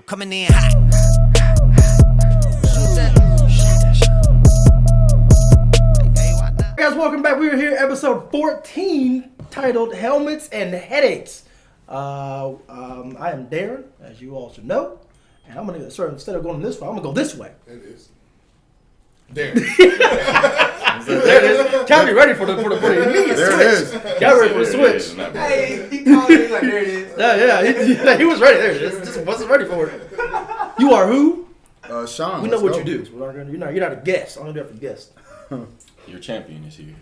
I'm coming in hot. Hey guys, welcome back. We are here, episode 14, titled Helmets and Headaches. I am Darren, as you all should know, and I'm gonna instead of going this way, I'm gonna go this way. It is. Darren. There it is. Gotta be ready for the immediate switch. Gotta ready for the switch. Hey, he called it like, there it is. Yeah, he was ready. There it is. Just wasn't ready for it. You are who? Sean. We know what go. you do. So you're not a guest. I'm gonna do it for guest. Your champion is here.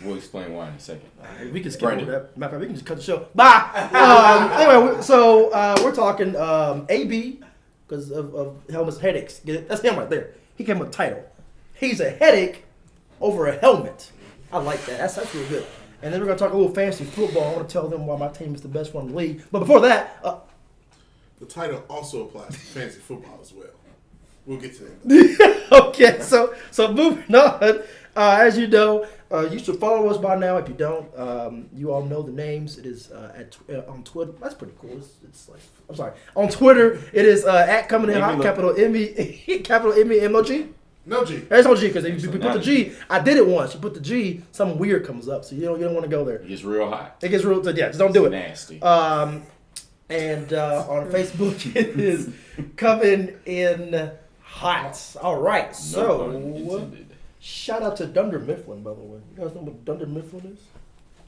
We'll explain why in a second. We can skip Brandon. over that. Matter of fact, we can just cut the show. Bye. Anyway, so we're talking AB because of helmets and headaches. Get it? That's him right there. He came with a title. He's a headache over a helmet. I like that. That's really good. And then we're gonna talk a little fantasy football. I want to tell them why my team is the best one in the league. But before that, The title also applies to fantasy football as well. We'll get to that. okay. So moving on. As you know, you should follow us by now. If you don't, you all know the names. It is on Twitter. That's pretty cool. It's like, I'm sorry. On Twitter, it is at coming in hot, capital M-E-M-O-G. No G. There's no G because if you put the G, I did it once. You put the G, something weird comes up, so you don't want to go there. It gets real hot. It gets real. Yeah, just don't do it. Nasty. And on Facebook, it is coming in hot. All right, No pun so intended. shout out to Dunder Mifflin, by the way. You guys know what Dunder Mifflin is?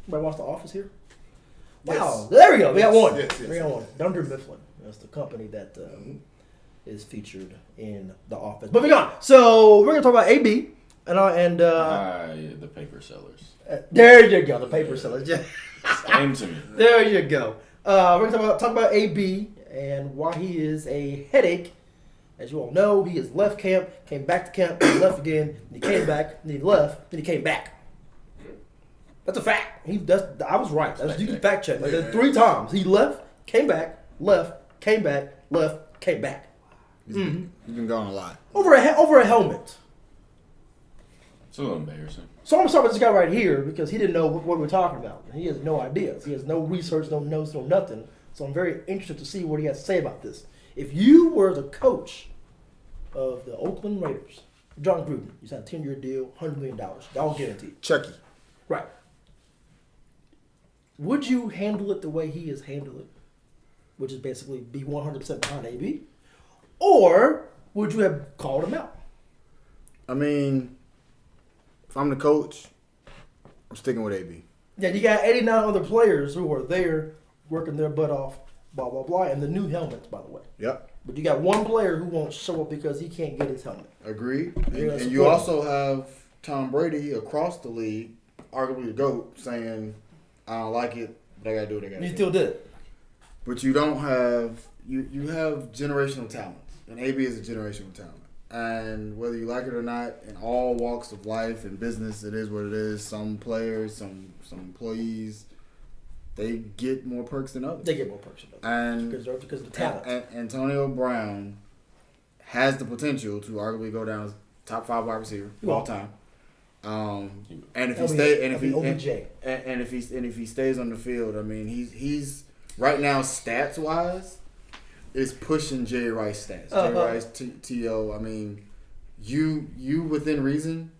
Anybody watch The Office here? Wow, Yes. there we go. We got one. Yes, We got one. Dunder Mifflin. That's the company that is featured in The Office. Moving on. So we're gonna talk about AB and The paper sellers. there you go. The paper sellers. Yeah. Aim to me. There you go. We're gonna talk about AB and why he is a headache. As you all know, he has left camp, came back to camp, he left again, then he came back, then he left, then he came back. That's a fact. I was right. You can fact check. Like, Yeah. 3 times he left, came back, came back, left, came back. He's been gone a lot. Over a helmet. It's a little embarrassing. So I'm gonna start with this guy right here because he didn't know what we're talking about. He has no ideas. He has no research, no notes, no nothing. So I'm very interested to see what he has to say about this. If you were the coach of the Oakland Raiders, John Gruden, you signed a 10-year deal, $100 million, all guaranteed. Chucky. Right. Would you handle it the way he has handled it, which is basically be 100% behind AB, or would you have called him out? I mean, if I'm the coach, I'm sticking with AB. Yeah, you got 89 other players who are there working their butt off, blah, blah, blah, and the new helmets, by the way. Yep. But you got one player who won't show up because he can't get his helmet. Agreed. Yeah, And you also have Tom Brady across the league, arguably the GOAT, saying, I don't like it, but I got to do what I got to do. You still did it. But you don't have, you have generational talent. And AB is a generational talent. And whether you like it or not, in all walks of life and business, it is what it is. Some players, some employees, they get more perks than others. They get more perks And because of the talent. And Antonio Brown has the potential to arguably go down as top 5 wide receiver of all time. And if he stays, and if he stays on the field, I mean, he's right now stats wise is pushing Jerry Rice stats. Jerry Rice, T.O. I mean, you within reason,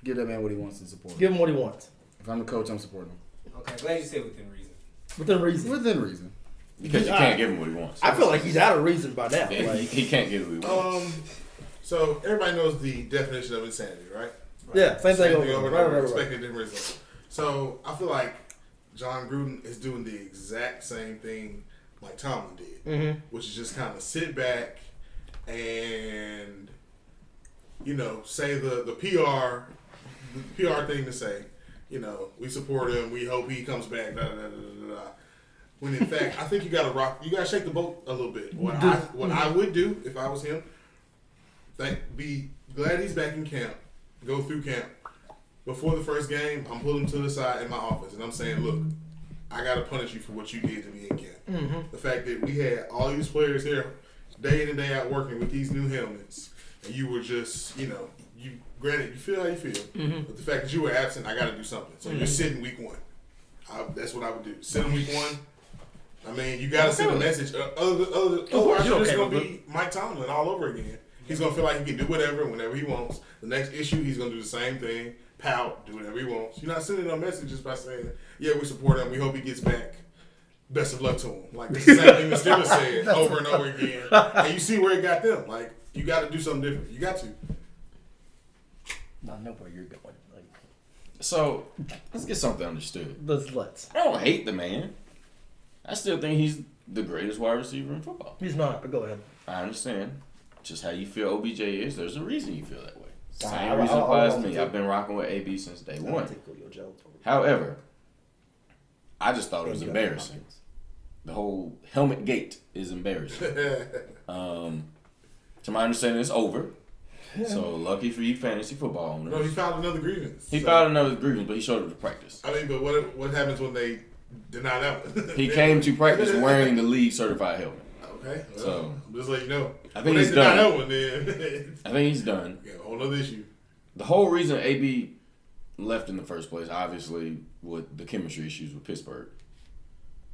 give that man what he wants and support him. Give him what he wants. If I'm the coach, I'm supporting him. Okay, glad you said within reason. Within reason. Within reason. Because you can't give him what he wants. I feel like he's out of reason by now. Yeah, Like, he can't get what he wants. So everybody knows the definition of insanity, right? yeah, same thing over. over and Right, over, right. expecting different results. So I feel like John Gruden is doing the exact same thing like Tomlin did, which is just kind of sit back and say the PR thing to say. We support him. We hope he comes back. Da, da, da, da, da, da. When in fact, I think you got to shake the boat a little bit. What I would do if I was him, be glad he's back in camp. Go through camp. Before the first game, I'm pulling him to the side in my office, and I'm saying, look, I got to punish you for what you did to me in camp. The fact that we had all these players here day in and day out working with these new helmets, and you were just, granted, you feel how you feel, but the fact that you were absent, I got to do something. So you're sitting week 1. That's what I would do. Sit in week 1, I mean, you got to send a message. Otherwise, it's going to be Mike Tomlin all over again. He's going to feel like he can do whatever, whenever he wants. The next issue, he's going to do the same thing. Pout, do whatever he wants. You're not sending no messages by saying, yeah, we support him. We hope he gets back. Best of luck to him. Like, it's the same thing that Steelers said over and over again. And you see where it got them. Like, you got to do something different. You got to. I know where you're going. Like, So let's get something understood. let's. I don't hate the man. I still think he's the greatest wide receiver in football. He's not, but go ahead. I understand just how you feel OBJ is. There's a reason you feel that way. Same I- reason I- applies I- to me. I've been rocking with AB since day one. I'll take Julio Jones over. However, I just thought it was And embarrassing. The whole helmet gate is embarrassing. To my understanding, it's over. So lucky for you, fantasy football owners. No, he filed another grievance. He filed another grievance, but he showed up to practice. I mean, but what happens when they deny that one? He came to practice wearing the league certified helmet. Okay, well, So, just let you know. I think when he's they deny done. that one, then I think he's done. yeah, whole other issue. The whole reason AB left in the first place, obviously, with the chemistry issues with Pittsburgh,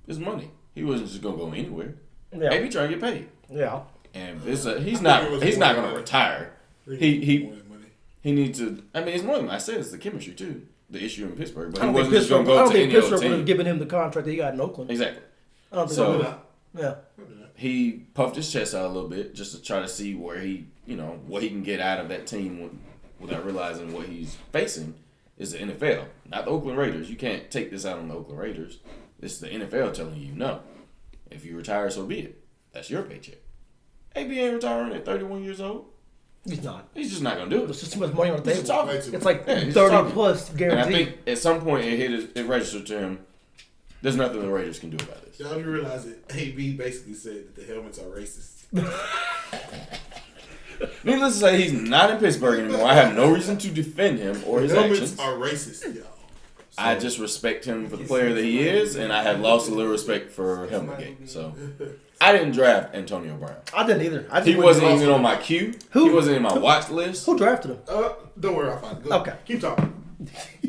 is money. He wasn't just gonna go anywhere. Yeah. AB trying to get paid, Yeah. and he's not gonna retire. He needs to. I mean, it's more than I said. It's the chemistry too. The issue in Pittsburgh, but I he don't think wasn't just gonna Pittsburgh, I go don't to think any other Pittsburgh would have team. given him the contract that he got in Oakland. Exactly. I don't think So- they would have. Yeah. He puffed his chest out a little bit just to try to see where he, what he can get out of that team without realizing what he's facing is the NFL, not the Oakland Raiders. You can't take this out on the Oakland Raiders. It's the NFL telling you no. If you retire, so be it. That's your paycheck. AB ain't retiring at 31 years old. He's not. He's just not gonna do There's it. just too much money on the He's table. just talking. It's like Yeah, he's 30 talking. plus And I guaranteed. think at some point it registered to him. There's nothing the Raiders can do about this. Y'all do realize that AB basically said that the helmets are racist. Needless to say, he's not in Pittsburgh anymore. I have no reason to defend him or his Helmets actions. are racist, y'all. I just respect him for the player that he is, and I have lost a little respect for Helmgate. So I didn't draft Antonio Brown. I didn't either. I just He wouldn't wasn't draft even him. on my queue. Who? He wasn't in my watch list. Who drafted him? Don't worry, I'll find it. Go. Okay. Keep talking.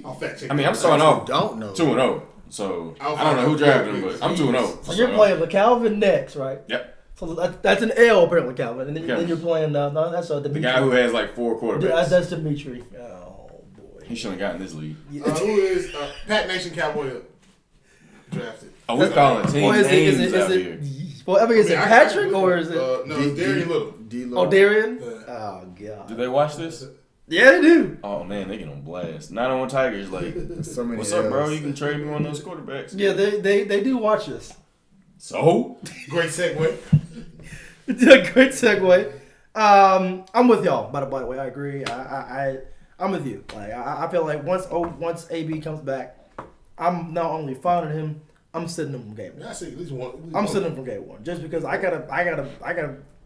I'll fact check. I mean, I'm starting off Don't know. 2-0. So I'll I don't know who find drafted out. him, but I'm 2-0. So you're playing LeCalvin next, right? Yep. So that's an L apparently, Calvin. And then, Okay. then you're playing. No, that's Dimitri. The guy who has like 4 quarterbacks. That's Dimitri. Oh boy. He shouldn't have gotten this league. Who is Pat Nation Cowboy drafted? Oh, we're calling team Or is names it? out here. Well, I mean, is it I Patrick or is it? No, it's Darian Little. Oh, Darian. Yeah. Oh God. Do they watch this? Yeah, they do. Oh man, they get on blast. 901 Tigers, like, So many what's up, bro? L's. You can trade me one of those quarterbacks. Yeah, they do watch this. So Great segue. Great segue. I'm with y'all. By the way, I agree. I'm with you. Like I feel like once AB comes back, I'm not only finding him, I'm sitting him from game one. I see at least one. I'm sitting him from game one just because I gotta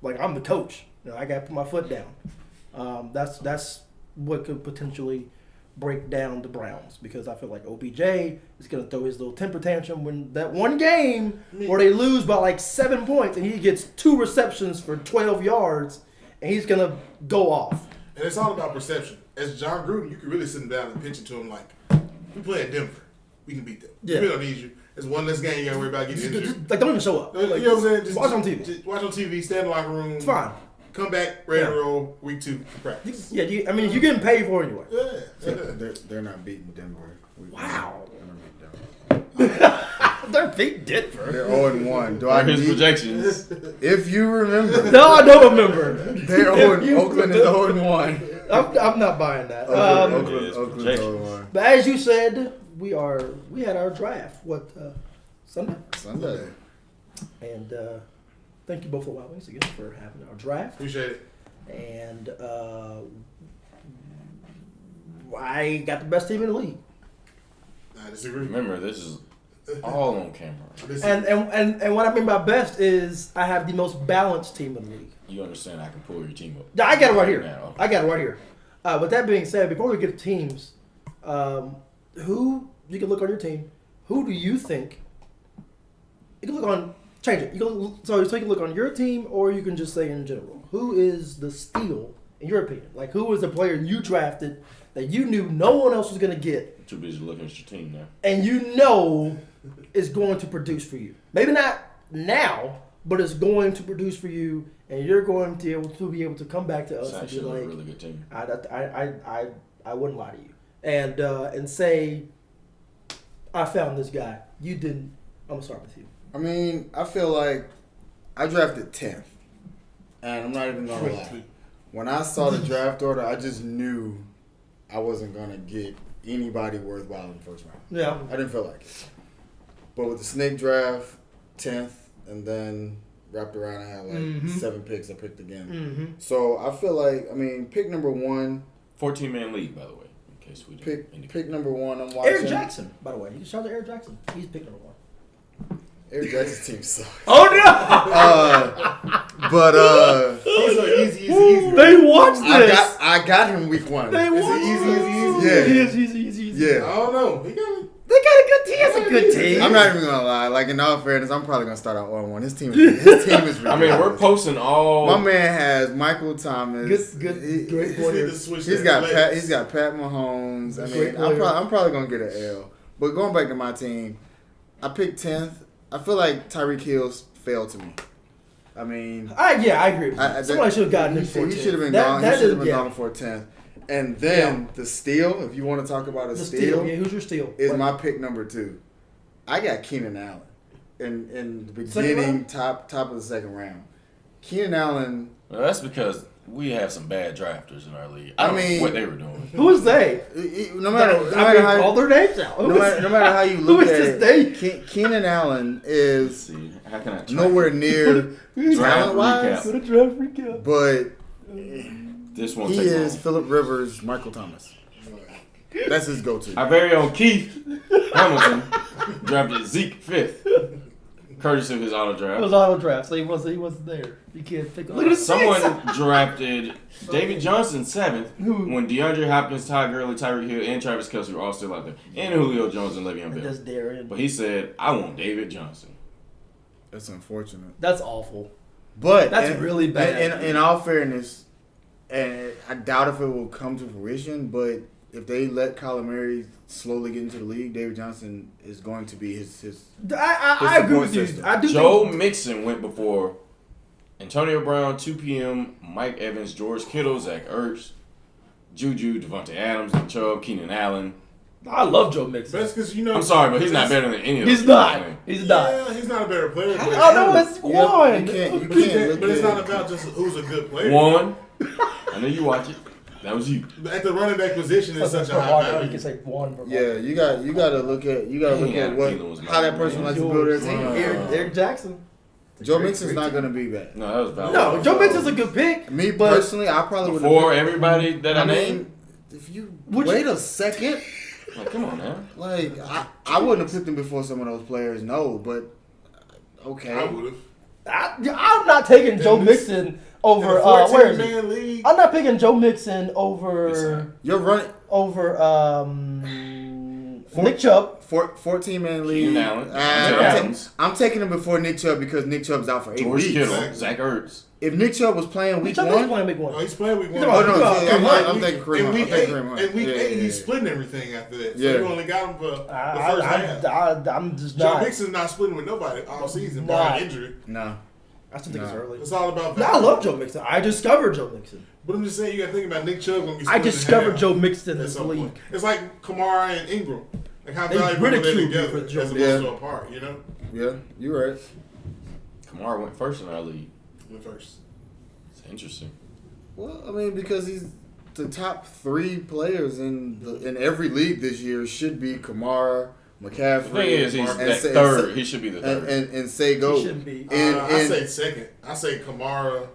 like I'm the coach. I gotta put my foot down. That's what could potentially break down the Browns because I feel like OBJ is gonna throw his little temper tantrum when that one game where they lose by like 7 points and he gets 2 receptions for 12 yards and he's gonna go off. And it's all about perception. As John Gruden, you can really sit him down and pitch it to him like, we play at Denver. We can beat them. Yeah. We don't need you. It's one less game you gotta worry about getting injured. Just, like don't even show up. You know Like, what I'm saying? Just watch on TV. Just watch on TV, stay in the locker room. It's fine. Come back, ready Yeah. to roll, week 2 for practice. Yeah, you're getting paid for it anyway. Yeah. They're not beating Denver. Wow. They're not beating Denver. They're beat Denver. They're 0-1. Do Or I his need, projections. if you remember, No, I don't remember. they're 0. Oakland is 0-1. I'm not buying that. Yes, Oakland's projections. 0-1. But as you said, we had our draft. Sunday? Sunday. And thank you both for Wild Wings again for having our draft. Appreciate it. And I got the best team in the league. I disagree. Remember, this is all on camera. And what I mean by best is I have the most balanced team in the league. You understand? I can pull your team up. Yeah, I got it right here. Now. I got it right here. With that being said, before we get to teams, who you can look on your team? Who do you think? You can look on. Change it. So you can look on your team, or you can just say in general. Who is the steal in your opinion? Like who is the player you drafted that you knew no one else was going to get, Too busy looking at your team now. and you know is going to produce for you. Maybe not now, but it's going to produce for you, and you're going to be able to come back to us It's and be actually a like, really good team. I wouldn't lie to you, and say, I found this guy. You didn't. I'm gonna start with you. I mean, I feel like I drafted 10th, and I'm not even gonna lie. When I saw the draft order, I just knew I wasn't gonna get anybody worthwhile in the first round. Yeah. I didn't feel like it. But with the snake draft, 10th, and then wrapped around, I had like 7 picks I picked again. Mm-hmm. So I feel like, I mean, pick number 1, 14-man league, by the way, in case we didn't indicate. pick number 1, I'm watching. Eric Jackson, by the way. You can shout out to Eric Jackson. He's pick number 1. Eric Jackson's team sucks. Oh no! But These are easy. They watched this. I got him week 1. They Is watched it this. Yeah. Easy. I Yeah. don't know. He got it. They got a good team. It's a good team. I'm not even gonna lie. Like in all fairness, I'm probably gonna start out 0-1. His team is ridiculous. I mean, we're posting all. My man has Michael Thomas. Good, He- great He just need player. to switch He's that got legs. Pat. He's got Pat Mahomes. I Great mean, I'm player. probably gonna get an L. But going back to my team, I picked 10th. I feel like Tyreek Hill's failed to me. I mean, I agree with you. Somebody should have gotten him He 14. should have been That- gone. that He should have is- been yeah. gone for 10th. And then the steal, if you want to talk about a The steal, steal. Yeah, who's your steal? is What? my pick number 2. I got Keenan Allen in the Second beginning, round? top of the second round. Keenan Allen. Well, that's because we have some bad drafters in our league. I don't know what they were doing. Who is they? No matter, All their names out. no matter how you look Who is at this it, Keenan Allen Let's is see, how can I track nowhere near Draft talent wise, recap. Go to draft recap. but this one? he Take is long. Phillip Rivers, Michael Thomas. That's his go-to. Our very own Keith Hamilton drafted Zeke 5th, courtesy of his auto It draft. was auto draft, so he wasn't there. You can't pick. Look at his Someone face. drafted David Johnson 7th Who? when DeAndre Hopkins, Todd Gurley, Tyreek Hill, and Travis Kelce were all still out there, and Julio Jones and Le'Veon That's Bell. Darian. But he said, "I want David Johnson." That's unfortunate. That's awful. But That's really bad. In all fairness, and I doubt if it will come to fruition, but if they let Kyler Murray slowly get into the league, David Johnson is going to be his I agree with you. system. I do. Joe think, Mixon went before Antonio Brown, 2 p.m., Mike Evans, George Kittle, Zach Ertz, Juju, Devontae Adams, Nick Chubb, Keenan Allen. I love Joe Mixon. That's because you know. I'm sorry, but he's not better than any of He's those not. guys. He's not. Yeah, he's not a better player. But, Oh no, it's one. You can't but it's look not at about just who's a good player. One. I know you watch it. That was you. At the running back position is such a high You value. can say one. Yeah, you got to look at Adam Thielen was how that my person man. likes to build their team. Eric Jackson. Joe Mixon's not going to be bad. No, that was valid. No, Joe Mixon's a good pick. Me But- personally, I probably would Before everybody that I I named. mean, if you Would wait a second, Like, come on now. like I wouldn't have picked him before some of those players. No, but okay. I would have. I'm not taking Joe Mixon over. Where is he? 14-man league. I'm not picking Joe Mixon over You're running Nick Chubb. 14-man league. Keenan Allen, I'm, Devontae Adams, I'm taking him before Nick Chubb because Nick Chubb's out for 8 George weeks. Kittle, Zach Ertz. If Nick Chubb was playing Nick week Chubb is one, playing week Oh, one. he's playing week one. Oh, no, I'm thinking Kareem In Hunt. week I'm thinking Kareem Hunt. In week Yeah, 8, yeah, he's yeah. splitting everything after that. So Yeah. you only got him for the first half. I'm just Joe not. Mixon's not splitting with nobody all season, Nah. barring injury. No. I still think it's Nah. early. It's all about No, I value. love Joe Mixon. I discovered Joe Mixon. But I'm just saying, you got to think about Nick Chubb going to be I splitting discovered half Joe Mixon in at this some league. point. It's like Kamara and Ingram. Like how They valuable are they ridiculed me together for Joe as opposed Mixon. to apart, you know? Yeah, you're right. Kamara went first in our league. The first. It's interesting. Well, I mean, because he's the top 3 players in every league this year should be Kamara, McCaffrey, The thing is, he's and that Say- third. He should be the third. and say go. He shouldn't be. I say second. I say Kamara.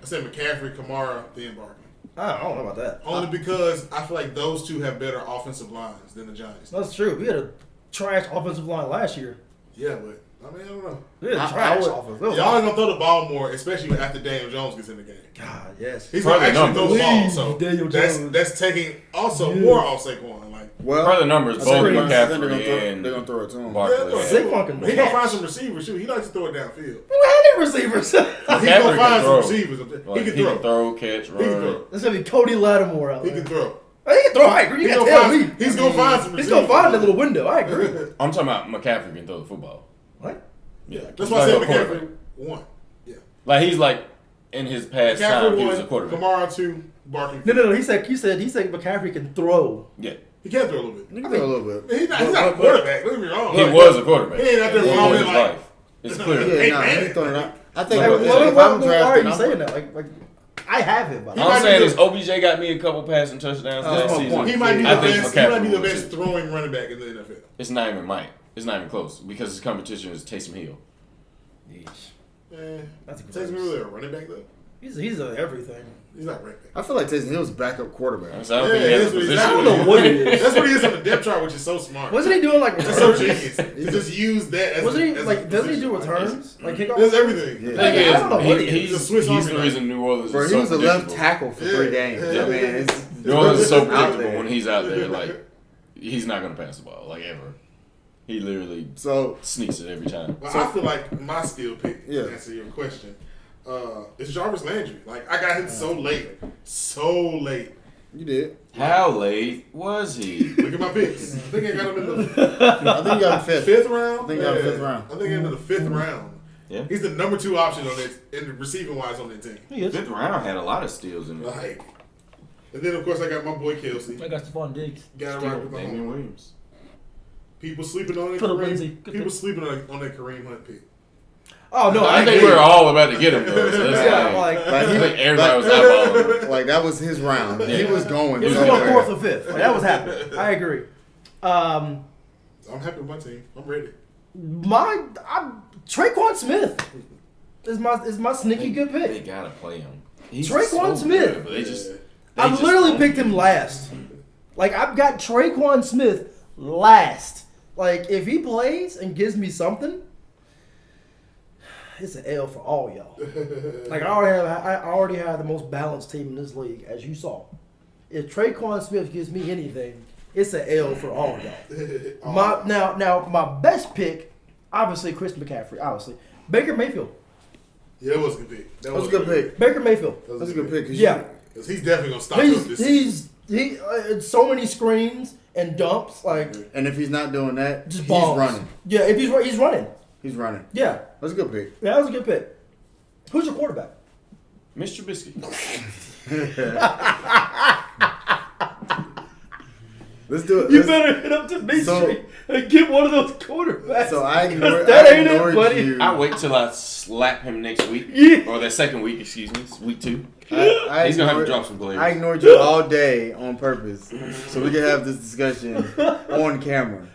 I say McCaffrey, Kamara, then Barkley. I don't know about that. Only because I feel like those two have better offensive lines than the Giants. That's true. We had a trash offensive line last year. Yeah, but I mean, I don't know. We had a I trash would- offense. It was Y'all awful. gonna throw the ball more, especially after Daniel Jones gets in the game. God, yes. He's Probably gonna actually throw the numbers. ball, so Daniel that's Jones. that's taking also Yeah. more off Saquon. Like, Well, Part of the numbers, I both think they're McCaffrey gonna and throw it to him. Barkley. yeah, Saquon can he gonna catch. find some receivers. Shoot, he likes to throw it downfield. We had any receivers. He McCaffrey gonna find can some throw. receivers. Like, He can throw. catch, He can run. throw. That's gonna be Cody Lattimore out He there. can throw. He can throw. I agree. You He's can't gonna tell me. find. He's gonna find some. He's gonna receivers. find that little window. I agree. I'm talking about McCaffrey can throw the football. What? Yeah, That's why I said He's like a quarterback. McCaffrey won. Yeah. Like he's like in his past time, McCaffrey he was a won. quarterback. Kamara 2. Barkley. No. He said McCaffrey can throw. Yeah, He can throw a little bit. You can throw a little bit. He's not a quarterback. Don't get me wrong. he was a quarterback. He ain't out there All roaming his like. life. It's clear. Yeah, Hey, nah, man. he's throwing it out. I think Like, if why I'm are drafting, you I'm saying that? Like I have him. But He All might I'm saying be is the- OBJ got me a couple passing touchdowns That's that my season. point. He might be I the think best. He might be McCaffrey the will best too. throwing running back in the NFL. It's not even Mike. It's not even close because his competition is Taysom Hill. That's Taysom Hill a running back though. he's a everything. He's not running back. I feel like Taysom Hill's backup quarterback. So I don't think he Yeah, has a that's what he's- position. I don't know what it is. That's what he is on the depth chart, which is so smart. Wasn't he doing like That's so returns? genius. He just used that. As Wasn't a, he as a like? Doesn't he do position. returns? Like He kickoff? does everything. Yeah. The thing I don't know what he is, is. He's a he's Swiss Army the knife. reason New Orleans Bro, is he so was a left predictable. tackle for 3 games. Yeah. I mean, it's New Orleans is so out predictable there. when he's out there. Like he's not gonna pass the ball like ever. He literally So sneaks it every time. Well, I feel like my skill pick, Yeah. to answer your question, is Jarvis Landry. Like, I got him so late. So late. you did. How late was he? Look at my picks. I think I got him in the I think you got him fifth. fifth round. I think I got him fifth round. I think I got him in the fifth round. Yeah. He's the number 2 option on it, in the receiving wise on that team. He is. Fifth round had a lot of steals in it. Like, and then, of course, I got my boy Kelsey. I got Stephon Diggs. Got it right with Damian my Williams. People sleeping on it. Phillip Lindsay. Good People pick. sleeping on that Kareem Hunt pick. Oh no, I think agree. we're all about to get him though. So that's Yeah, like, like Like, I he, think everybody was eyeballing him. like that was his round. He Yeah. was going. it was somewhere. going fourth or fifth. Like, that was happening. I agree. I'm happy with my team. I'm ready. Traquan Smith is my sneaky good They pick. gotta play him. He's Traquan Smith. good, but they just. I literally picked him last. Like I've got Traquan Smith last. Like if he plays and gives me something, it's an L for all y'all. Like I already have the most balanced team in this league, as you saw. If Traquan Smith gives me anything, it's an L for all y'all. My best pick, obviously Chris McCaffrey, obviously Baker Mayfield. Yeah, that was a good pick. That was a good pick. Baker Mayfield. That's a good pick. 'Cause Yeah. Because he's definitely going to stop up this season. He so many screens and dumps, like And if he's not doing that, just he's balls. running. Yeah, if he's running. He's running. Yeah, That's a good pick. yeah, that was a good pick. Who's your quarterback? Mr. Trubisky. Let's do it. You Let's- better hit up to me So- and get one of those quarterbacks. So I ignored, That I ain't it, ignored buddy. you. I wait till I slap him next week. Yeah. Or that second week, excuse me. It's week 2. I He's gonna have to ignored- drop some players. I ignored you all day on purpose so we can have this discussion on camera.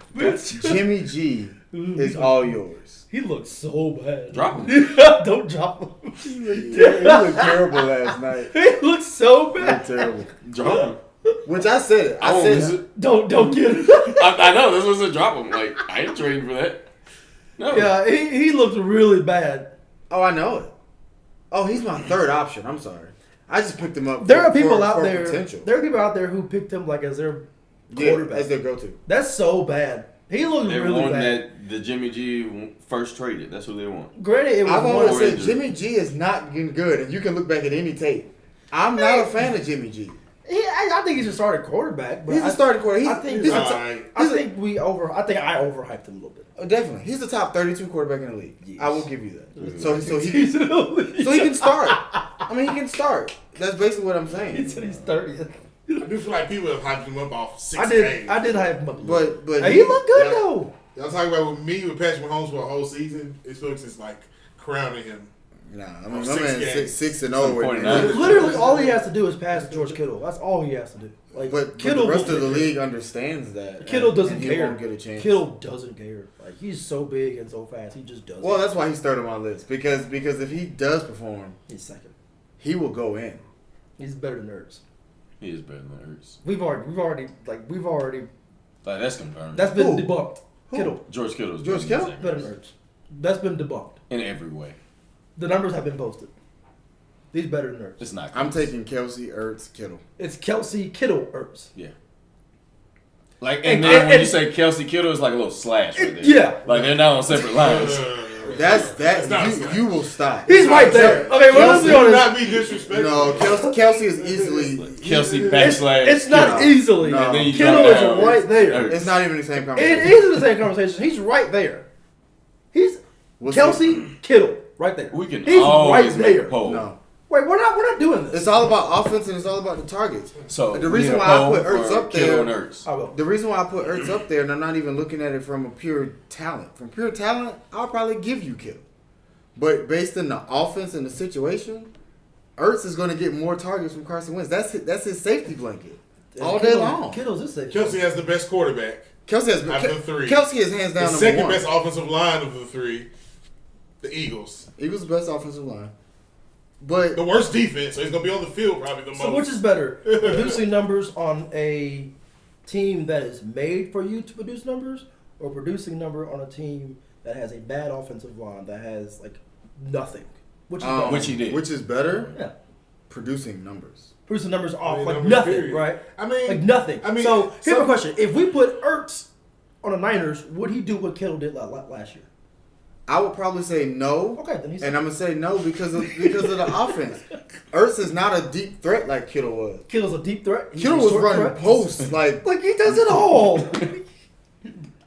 Jimmy G is all yours. He looks so bad. Drop him. Don't drop him. He looked terrible last night. He looks so He looked bad. terrible. Drop him. Which I said it. I I won't said miss it. it. Don't get him. I know. This was a drop him. Like, I ain't trading for that. No. Yeah, he looked really bad. Oh, I know it. Oh, he's my third option. I'm sorry. I just picked him up. There are for- people for- out for there. Potential. There are people out there who picked him like as their Yeah, quarterback. as their go-to. That's so bad. He looked They really want bad. that the Jimmy G first traded. That's who they want. Granted, it was I've one always of said injury. Jimmy G is not getting good, and you can look back at any tape. I'm not a fan of Jimmy G. I think he's a starting quarterback, but He's a starting quarterback. I think he's a All top- right. I think I overhyped him a little bit. definitely. He's the top 32 quarterback in the league. Yes. I will give you that. So he He's in the league. so he can start. I mean, he can start. That's basically what I'm He saying. said he's 30th. I do feel like people have hyped him up off 6 I games. did hype him up. a little. But Hey, he looked good Yeah. though. Y'all talking about with me with Patrick Mahomes for a whole season? It feels it's like crowning him. nah, I Oh, mean, my 6 man games. 6-0 right 49. now. Literally, all he has to do is pass George Kittle. That's all he has to do. Like But Kittle, the rest will of the take care. league understands that. Kittle and- doesn't and he care. won't get a chance. Kittle doesn't care. Like he's so big and so fast, he just doesn't. Well, that's why he's third on my list because if he does perform, he's second. he will go in. He's better than Ertz. He is better than Hurts. We've already. Like, that's confirmed. That's been Who? debunked. Who? Kittle George Kittle's George better than Kittle? Zach better than Ertz. Ertz. That's been debunked. In every way. The numbers have been posted. He's better than Ertz. It's not I'm close. taking Kelsey, Ertz, Kittle. It's Kelsey, Kittle, Ertz. Yeah. Like, And- and then when and- you say Kelsey Kittle, it's like a little slash right there. Yeah. Like, they're not on separate lines. That's not a you. slouch. You will stop. He's right there. Okay, well, let's be Do honest. not be disrespectful. No, Kelsey is easily. Kelsey It's, backslash. it's not No. easily. No. And then you Kittle drop is down. right there. It's not even the same It conversation. is in the same conversation. He's right there. He's What's Kelsey, Kittle, right there. We can He's always right make a there. poll. No, Wait, we're not doing this. it's all about offense and it's all about the targets. So The we reason need a why I poll put Ertz for up Kittle there- and Ertz. I will. The reason why I put Ertz up there, and I'm not even looking at it from a pure talent. From pure talent, I'll probably give you Kittle. But based on the offense and the situation, Ertz is going to get more targets from Carson Wentz. That's his safety blanket all day long. Kittle's this thing. Kelsey has the best quarterback. Kelsey has Out of the three. Kelsey is hands The down number second one. best offensive line of the three, the Eagles. Eagles the best offensive line, but The worst defense, so he's going to be on the field probably the most. So which is better, producing numbers on a team that is made for you to produce numbers, or producing number on a team that has a bad offensive line that has like nothing? Which is better? Which he did. Which is better? Yeah, Producing numbers. producing numbers off like numbers, nothing, period. right? I mean, Like nothing. I mean, so here's so- my question: if we put Ertz on the Niners, would he do what Kittle did last year? I would probably say no. Okay, then he's And I'm gonna say no because of the offense. Ertz is not a deep threat like Kittle was. Kittle's a deep threat. He's Kittle a was short running threat. posts like Like he does it all.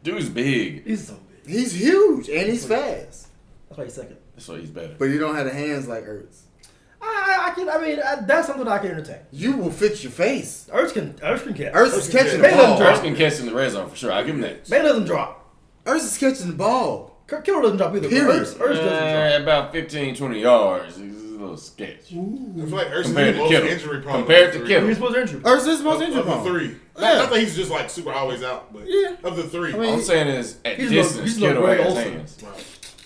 Dude's big. He's so big. he's huge and he's fast, That's why he's second. That's why he's better. but he don't have the hands like Ertz. That's something I can entertain. You will fix your face. Ertz can catch. Ertz is catching the Man doesn't ball. drop. Ertz can catch in the red zone for sure. I'll give him that. Man doesn't drop. Ertz is catching the ball. Kittle doesn't drop either. Period. Ertz doesn't About 15, 20 yards. He's a little sketch. I feel like Ertz is Compared the to most Kittle. injury prone. Compared of to the Kittle. drop. He's supposed to injury. Ertz is the most injured Of the prone. three. Yeah. Not that he's just like super always out, but Yeah. of the three. I mean, All I'm saying is, at He's distance, he's no Kittle Greg has Olsen. hands.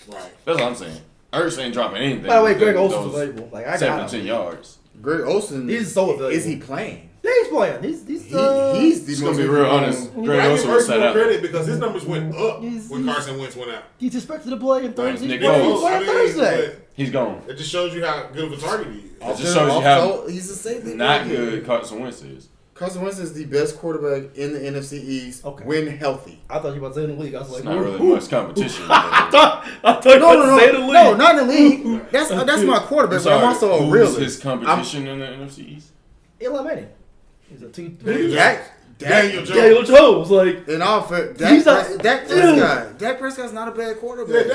right. That's what I'm saying. Ertz ain't dropping anything. By the way, Greg within Olsen's those available. Like I 7 got to 10 him. yards. Greg Olsen. He's so available. Is he playing? Yeah, he's playing. He's He's the Just most gonna be real injured honest. prone. Greg I give Olsen was Ertz set more out. credit because his numbers went up He's- when Carson Wentz went out. he's expected to play in Thursday. Nick He's Foles. playing Thursday. He's gone. It just shows you how good of a target he is. It just shows you how Also, he's a safety. not blanket. good Carson Wentz is. Carson Wentz is the best quarterback in the NFC East Okay. when healthy. I thought you were about to say in the league. I was like, It's not really ooh. much competition. I thought you No, were no, about to say in the no, league. no, not in the league. That's my quarterback, but I'm also a who's realist. his competition in the NFC East? Eli Manning. He's a two. Daniel Dak, Daniel Jones. Daniel Jones, like in all fair, He's a- Dak Prescott. Dak Prescott's not a bad Yeah, quarterback.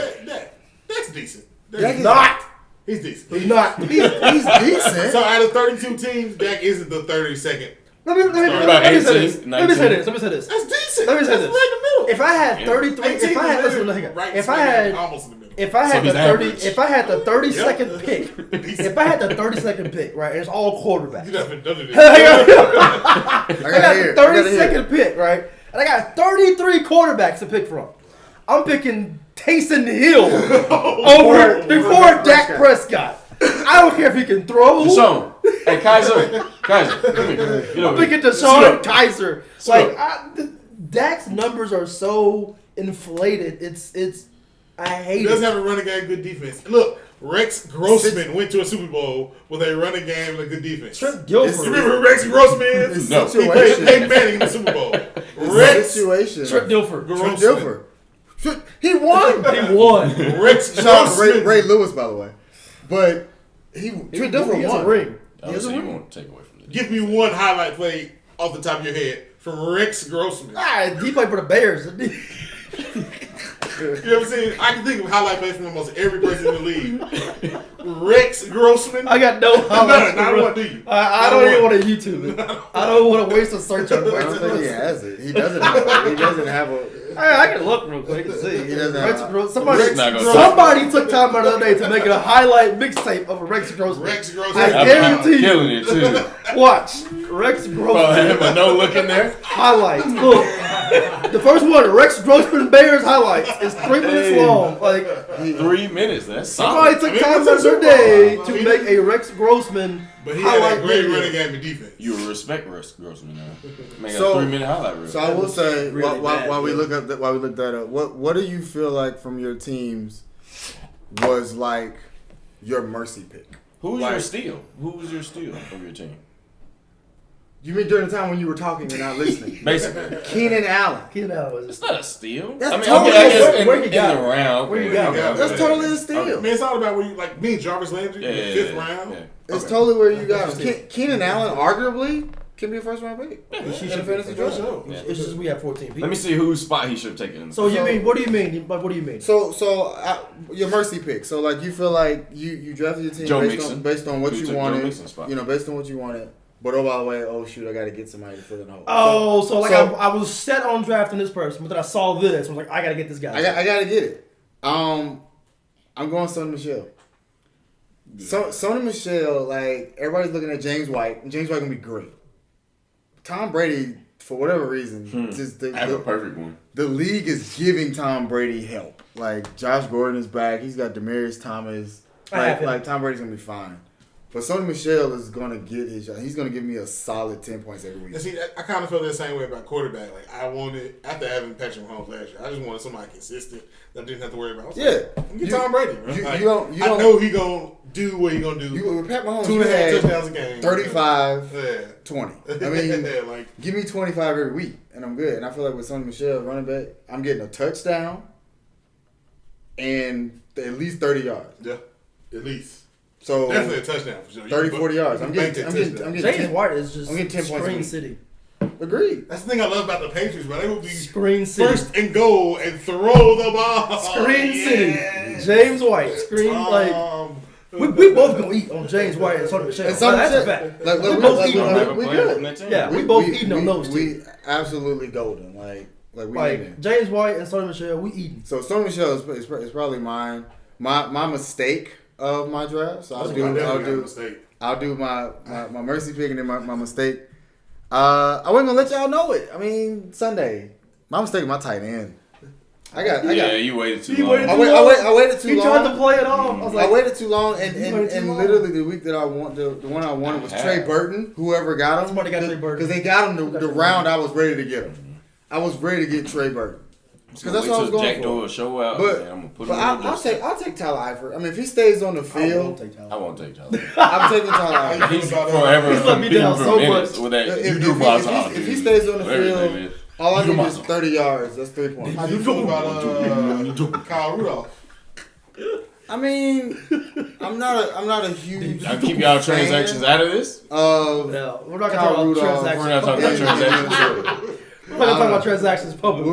that's decent. Dak That's is not. He's decent. He's not. He's decent. So out of 32 teams, Dak isn't the 32nd. Let me About say this. 18, Let me say 19. this. Let me say this. That's decent. Let me say That's this. right in the middle. If I had Yeah. 33, 18 if I had is listen, right if I smack had almost in the middle. if I So had he's the 30, average. if I had the 32nd Yep. pick, Decent. if I had the 32nd pick, right, and it's all quarterbacks. You never done it. I I got gotta hear. the I gotta hear. 32nd pick, right, and I got 33 quarterbacks to pick from. I'm picking Taysom Hill over before Dak Prescott. I don't care if he can throw. Deshaun. Hey, Kaiser, come here. Get I'm over picking here. Deshaun Sit up. Kaiser. Sit Like up. Dak's numbers are so inflated. It's I hate He doesn't it. have a running game, good defense. Look, Rex Grossman went to a Super Bowl with a running game and a good defense. Trent You Gilford. remember who Rex Grossman is? No. He played Peyton Manning in the Super Bowl. Rex Situation. Trent Dilfer. Grossman. Trent Dilfer. He won. He won. Rex Shout out to Grossman. Ray Lewis, by the way. But Trent He Dilfer has a won. ring. I would say you won't take away from this. Give me one highlight play off the top of your head from Rex Grossman. He played for the Bears. You ever seen? I can think of highlight plays from almost every person in the league. Rex Grossman. I got no highlights. Not one, do you? I don't even want to YouTube it. I don't want to waste a search on I don't Rex think he Grossman. has it. He doesn't have a. I can look real quick and see. He doesn't Rex have- Gross- Rex not gonna somebody took time out of the day to make a highlight mixtape of a Rex Grossman. Rex I Grossman. guarantee you. Killing it too. Watch Rex Probably have Grossman a no look in there. highlights. Look, the first one, Rex Grossman Bears highlights, is 3 minutes long. Like 3 minutes. That's somebody solid. took time out of their day to make a Rex Grossman But he had highlight a great video. running game and defense. You will respect Rex Grossman now. Man, got So- a 3-minute highlight reel. So I will say, really bad, while we yeah. look up, while we look that up, what do you feel like from your teams was like your mercy pick? Who's like- your steal? Who was your steal of your team? You mean during the time when you were talking and not listening? Basically. Keenan Allen. Keenan Allen It's was not a steal. That's I mean, totally- okay, I guess where you in got the it? round. Where you okay, got it? okay, That's okay. totally a steal. I mean, it's all about where you like me and Jarvis Landry in the fifth round. Yeah. It's Okay. totally where you got That's him. Keenan Allen, arguably, can be a first round pick. He In should a be fantasy for draft. sure. Yeah. It's just we have 14 people. Let me see whose spot he should have taken. So you mean? What do you mean? What do you mean? So your mercy pick. So like you feel like you drafted your team Joe based Mixon. on, based on what Who you took Joe wanted. Mixon's spot? You know, based on what you wanted. But oh by the way, oh shoot, I got to get somebody to fill in the hole. Oh, so like so- I was set on drafting this person, but then I saw this. I was like, I gotta get this guy. I got to get it. I'm going Sonny Michel. So Sonny Michel, like everybody's looking at James White, and James White gonna be great. Tom Brady, for whatever reason, just I have a perfect one. the league is giving Tom Brady help. Like Josh Gordon is back. He's got Demaryius Thomas. I have him. Like Tom Brady's gonna be fine. But Sonny Michel is gonna get his shot. He's gonna give me a solid 10 points every week. And see, I kind of feel the same way about quarterback. Like I wanted after having Patrick Mahomes last year, I just wanted somebody consistent that I didn't have to worry about. I was Yeah. like, get Tom Brady. Bro. you Like, don't- I know he gonna do what he gonna do. With Pat Mahomes, 2.5 had touchdowns a game. 35, Yeah. 20. I mean, yeah, like give me 25 every week, and I'm good. And I feel like with Sonny Michel, running back, I'm getting a touchdown and at least 30 yards. yeah, at least So definitely a touchdown for sure. 30, You 40 yards. you I'm can bank getting, that I'm getting, touchdown. I'm getting James 10. White is just I'm getting 10 points a Screen week. City. Agreed. That's the thing I love about the Patriots, bro. They will be Screen City. first and goal and throw the ball. Screen Yeah. City. James White. Screen like we both gonna eat on James White and Sonny Michel. And Sonny That's a Michel- fact. like, we we- both like, eating we- on have them. a we player good. from that team? Yeah, we both eating on those two. We absolutely golden. Like we eating. Like James White and Sonny Michel, we eating. So Sonny Michel is probably mine. My mistake of my draft. So I definitely got a mistake. I'll do my mercy pick and then my mistake. I wasn't gonna let y'all know it. I mean Sunday. My mistake, my tight end. I got. Yeah, you waited too You long. waited I waited too He long. tried to play it off. I was like, I waited too long, and, You and, waited too and long. literally the week that I want the one I wanted was Trey Burton. Whoever got him, Somebody got Trey Burton. because they got him the round I was ready to get him. I was ready to get Trey Burton because that's what I was going Jack for. Doyle show out. But, man, I'm gonna put but him on the list. I'll take Tyler Eifert. I mean, if he stays on the I won't field, take Tyler. I won't take Tyler. I'm taking Tyler Eifert. He's forever He's let me competing down for so minutes much. with that. If- You if do he- my if he- song, if he dude. stays on the Everything, field, man. all I You do need my is song. 30 yards. That's 3 points. How you feel about Kyle Rudolph? I mean, I'm not a huge. I'll keep y'all fan transactions out of this. Of No, we're not gonna Kyle talk about Rudolph. transactions. We're not talking about transactions. We're not gonna talk about transactions publicly.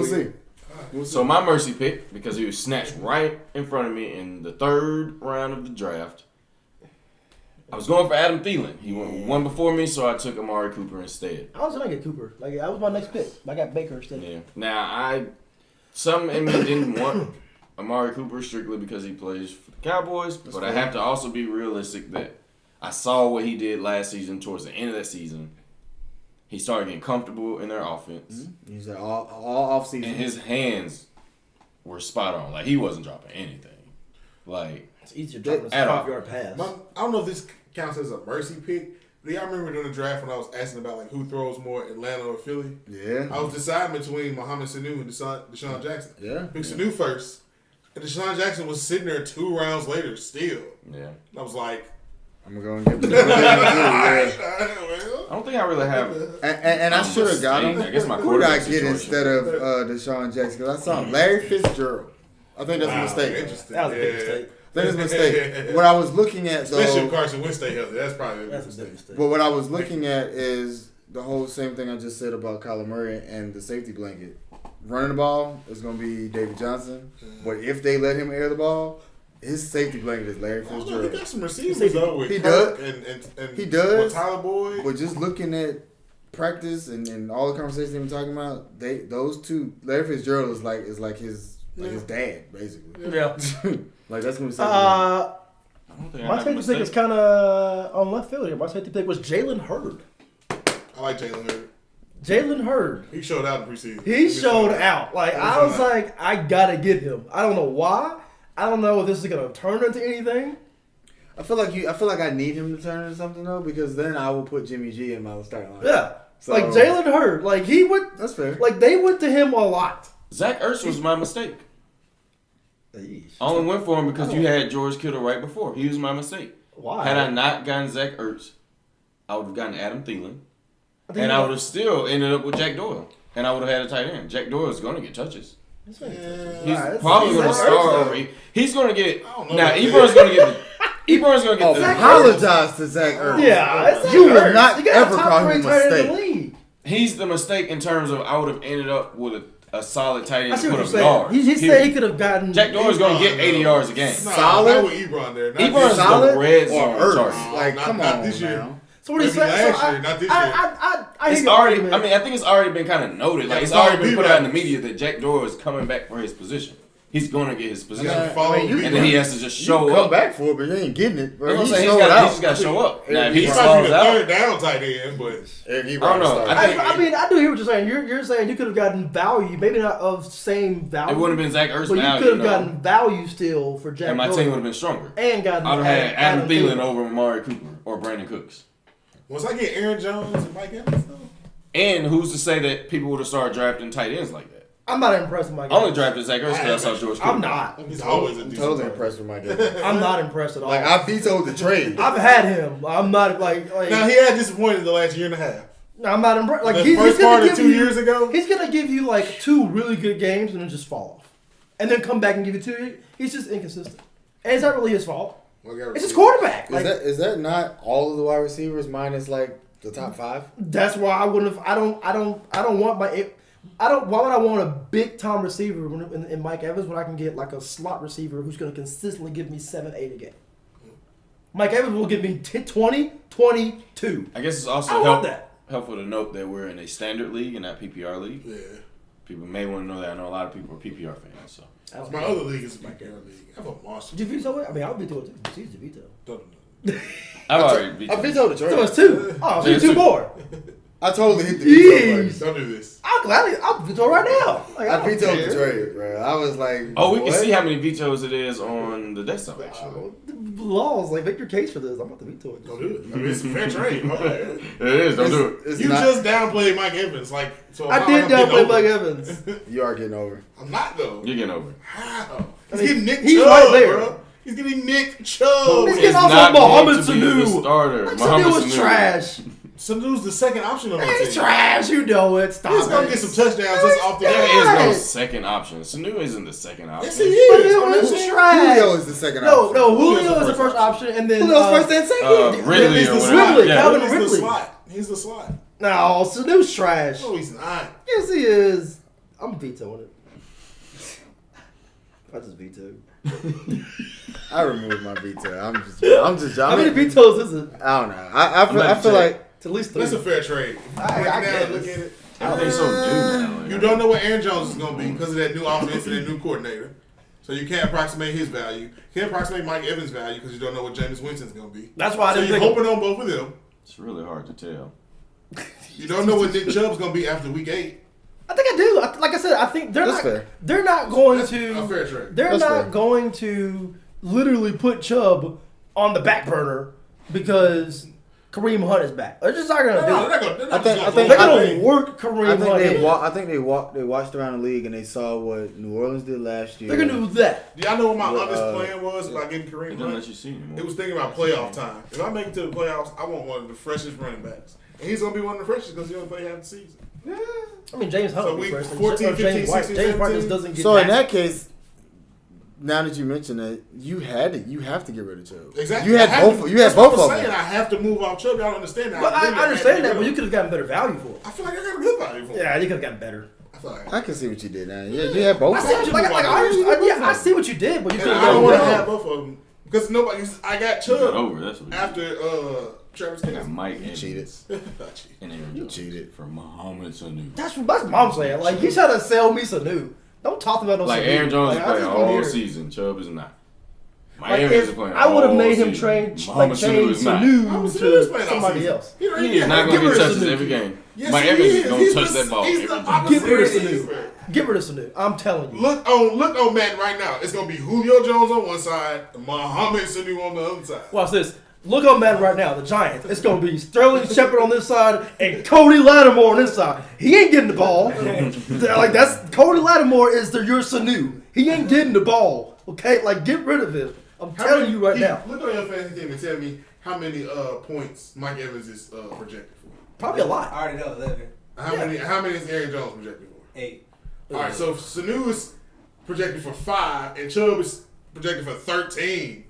We'll see. So my mercy pick, because he was snatched right in front of me in the third round of the draft, I was going for Adam Thielen. He went one before me, so I took Amari Cooper instead. I was gonna get Cooper. Like that was my next pick. I got Baker instead. Yeah. Now some in me didn't want Amari Cooper strictly because he plays for the Cowboys, but I have to also be realistic that I saw what he did last season. Towards the end of that season, he started getting comfortable in their offense, He's all off and season. his hands were spot on. Like he wasn't dropping anything. Like It's easier to drop a At all. 5-yard pass. I don't know if this counts as a mercy pick. Do y'all remember during the draft when I was asking about like who throws more, Atlanta or Philly? Yeah. I was deciding between Mohamed Sanu and Deshaun Jackson. Yeah. Pick Sanu first, and Deshaun Jackson was sitting there 2 rounds later still. yeah, And I was like, I'm going to give him the yeah. well, I don't think I really have. And I should have got him. I guess my Who did I quarterback get situation. instead of Deshaun Jackson? Because I saw him. Larry Fitzgerald. I think that's a wow, mistake. interesting. That was a big Yeah. mistake. That is a mistake. What I was looking at, Especially if though, Carson Wentz stay healthy. That's probably a big That's a mistake. big mistake. but what I was looking at is the whole same thing I just said about Kyler Murray and the safety blanket. Running the ball is going to be David Johnson, but if they let him air the ball, his safety blanket is Larry I don't know, he Fitzgerald. got some receivers though with He Kirk does. and He does. with Tyler Boyd. But just looking at practice and all the conversations they've been talking about, those two, Larry Fitzgerald is like his dad basically. Yeah. Like that's gonna be something. Uh, I don't think I my have a safety mistake. pick is kind of on left field here. My safety pick was Jalen Hurd. I like Jalen Hurd. Jalen Hurd. He showed out in preseason. He showed out. Like He I showed was out. like, I gotta get him. I don't know why. I don't know if this is gonna turn into anything. I feel like I need him to turn into something though, because then I will put Jimmy G in my starting line. Yeah. So- Like Jalen Hurd. Like he went. That's fair. Like they went to him a lot. Zach Ertz was my mistake. I only went for him because you had George Kittle right before. He was my mistake. Why? Had I not gotten Zach Ertz, I would have gotten Adam Thielen. And I would have still ended up with Jack Doyle. And I would have had a tight end. Jack Doyle is going to get touches. He's probably going to start over. He's going to get. Now, Ebron's going to get Ebron's going to get the. Apologize to Zach Ertz. Yeah, you will not ever call him a mistake. He's the mistake in terms of I would have ended up with a solid tight end I see to what put you're up saying. yards. He said he could have gotten. Jack Doyle's going to get 80 yards a game. Solid? Not with Ebron there. Ebron's solid the red or zone Ertz? target. Like, Not- come not on this year. now. So what are you Maybe saying? last year, not this year. I It's hear your already. argument. I mean, I think it's already been kind of noted. Like it's already been put out in the media that Jack Doyle is coming back for his position. He's going to get his position, and then he has to just show you come up. back for it, but you ain't getting it. Bro. That's He what I'm saying. showed He out. just got to show up. Now, if he He might falls be the out, third down tight end, but I don't know. I mean, I do hear what you're saying. You're saying you could have gotten value, maybe not of same value. it wouldn't have been Zach Ertz but you value. could have gotten value still for Jack. And my Doyle team would have been stronger. and gotten. I'd have had Adam Thielen over Amari Cooper or Brandon Cooks. once I get Aaron Jones and Mike Evans, though. And who's to say that people would have started drafting tight ends like that? I'm not impressed with my I game. only drafted Zach Ertz because I saw George Kittle. I'm not. He's always a I'm decent totally player. impressed with my game. I'm not impressed at all. Like, I vetoed the trade. I've had him. I'm not like Now he had disappointed the last year and a half. I'm not impressed. Like The he's first gonna part of give 2 you- years ago. He's gonna give you like 2 really good games and then just fall off, and then come back and give you 2. He's just inconsistent, and it's not really his fault. It's his quarterback. Like, Is that not all of the wide receivers minus like the top 5? that's why I wouldn't have. I don't want my. Why would I want a big time receiver in Mike Evans when I can get like a slot receiver who's going to consistently give me 7, 8 a game? Mike Evans will give me 20, 22. I guess it's also I want that. helpful to note that we're in a standard league and not PPR league. Yeah. People may want to know that. I know a lot of people are PPR fans. So My other league is my league. I have a monster. Did you veto it? I mean, I'll veto it too. It's easy to veto. I've already beat I you. vetoed the So trade. it's 2. Oh, so Yeah, you 2 2. more. I totally hit the veto button. Jeez. Don't do this. I'll veto right now. Like, I don't vetoed care. the trade, bro. I was like, Oh, we can what? see how many vetoes it is on the desktop, actually. The laws, like, make your case for this. I'm about to veto it. Don't do it. I mean, it's a fair trade. My bad. It is. Don't do it. It's You not, just downplayed Mike Evans, like so. I I'm did getting downplay over Mike it. Evans. you are getting over. I'm not though. You're getting over it. How? He's I mean, getting Nick he's Chubb, right there. bro. He's getting Nick Chubb. He's It's getting off not of Mohamed going to be the Sanu. starter. Like, Mohamed Sanu was Sanu. trash. Sanu's the second option on the He's team. trash. You know it. Stop He's gonna it. get some touchdowns just off the There Yeah. is no Right. second option. Sanu isn't the second option. Yes, he But is. it I'm was not saying- trash. Julio is the second No, option. no. Julio's Julio the is the first first option, and then Julio's first and second. Ridley He's or the whatever. slot. Ridley, Yeah. Calvin He's Ridley. the slot. He's the slot. No, Sanu's trash. No, he's not. Yes, he is. I'm vetoing it. I just vetoed. I removed my veto. How many vetoes is it? I don't know. I feel like It's at least 3. That's a fair trade. I Right get now, it. look at it. Everything's so new now. You don't know what Aaron Jones is going to be because of that new offense and that new coordinator. So you can't approximate his value. You can't approximate Mike Evans' value because you don't know what Jameis Winston's going to be. That's why I So didn't you're think. hoping on both of them. It's really hard to tell. You don't know what Nick Chubb's going to be after week 8. I think I do. Like I said, I think they're That's not. fair. They're not going That's to. a fair trade. They're That's not fair. going to literally put Chubb on the back burner because Kareem Hunt is back. They're just not going to do No, it. they're not gonna, I think- They're going to work Kareem I think Hunt. they in. I think they watched around the league and they saw what New Orleans did last year. They're going to do that. Do y'all know what my Well, honest plan was about getting It Kareem doesn't Hunt? let you see anymore. It was thinking about playoff time. If I make it to the playoffs, I want one of the freshest running backs. And he's going to be one of the freshest because he only played half the season. I mean, James Hunt So will be week first. 14, or James 15, White. 16, James White 17. just doesn't get So in that. that case, now that you mention it, you have to get rid of Chubb. Exactly. You had I have both. to- You had that's what both I'm of saying. them. I have to move off Chubb. Y'all understand that? But I really have understand to that, get but rid you of could have gotten better value for it. I feel like I got a good value for him. Yeah, you could have gotten better. I feel like I can see what you did now. Yeah, you had both. I of see them. what you, like I understand. Yeah, I see what you did, but you and could I have don't gotten want to better. have both of them because nobody. I got You got Chubb over. That's what after Travis you got. Kelce. Mike Evans cheated. and Aaron Jones cheated. for Mohamed Sanu. That's what Mom's saying. Like, he's trying to sell me some new. Don't talk about no Like Sanu. Aaron Jones Like, is I playing just wanna all hear it. season. Chubb is not. Mike Like, Evans if is playing I would have all made him season. train Mohamed Sanu is not. Sanu to somebody else. He is not going Give to rid get of touches Sanu. every game. Yes, Mike he Evans is. is going to He's touch the- that ball he's every the time. opposite. Get rid of He is. Sanu. Get rid of Sanu. I'm telling you. Look on Matt right now. It's gonna be Julio Jones on one side, and Mohamed Sanu on the other side. Watch this. Look on Madden right now, the Giants. It's going to be Sterling Shepard on this side and Cody Lattimore on this side. He ain't getting the ball. Like, that's Cody Lattimore is your Sanu. He ain't getting the ball. Okay? Like, get rid of him. I'm telling you right now. Look on your fantasy team and tell me how many points Mike Evans is projected for. Probably a lot. I already know 11. How many is Aaron Jones projected for? 8. All right, so if Sanu is projected for 5 and Chubb is projected for 13.